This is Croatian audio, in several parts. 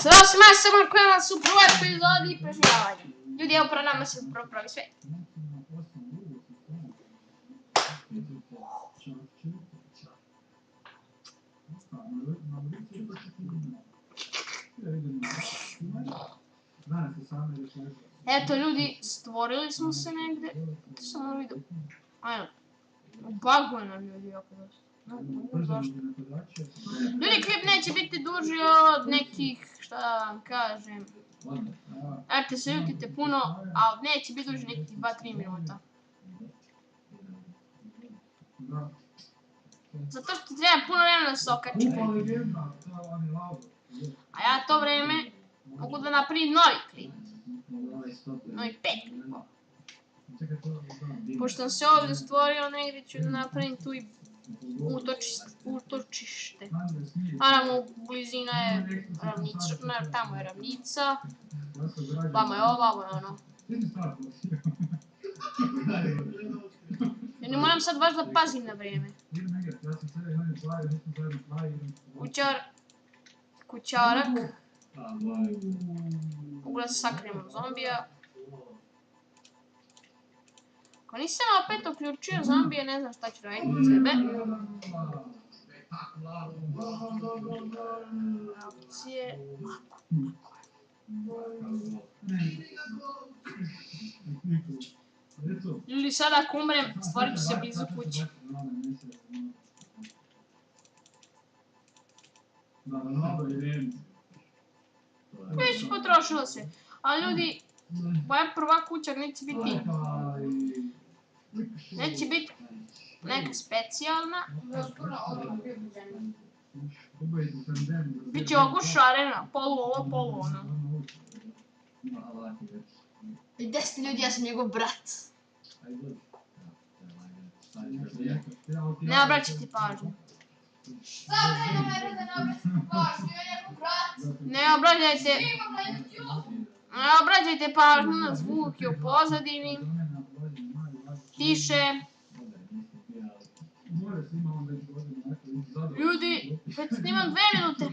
Zdravo svima, samo koja nas u prvoj epizodi preživljavanja. Ljudi, evo pro nama se pravi svijet. Eto ljudi, stvorili smo se negdje. Samo vidim. Ajmo. Ubaguje nam ljudi jako dosta. Zašto? Ljudi, klip neće biti duži od nekih, šta da vam kažem. Ajte se ljutite puno, ali neće biti duži nekih 2-3 minuta. Zato što treba puno vremena da se okačim. A ja to vreme mogu da napravim novi klip. Novi 5 klipova. Pošto sam se ovdje stvorio, negdje ću da napravim tu i utočište. Naravno, blizina je ravnica, tamo je ravnica. Vamo je ovo, vamo je ono. Ja ne moram sad baš da pazim na vrijeme. Kućarak. Mogu da se sakrijem od zombija. Ako nisam opet uključio zombije, ne znam šta ću raditi od sebe. Opcije. Ljudi, sada ako umrem, stvorit ću se blizu kuće. Već potrošilo se. A ljudi, moja prva kuća neće biti... Neće biti neka specijalna. Biće ovako šarena, polu ovo, polu ono. I 10 ljudi, ja sam njegov brat. Ne obraćajte pažnju. Ne obraćajte pažnju na zvuke u pozadini. Tiše. Ljudi, već snimam 2 minute.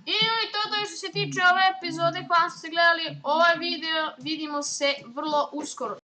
I to je što se tiče ove epizode. Hvala što ste gledali ovaj video. Vidimo se vrlo uskoro.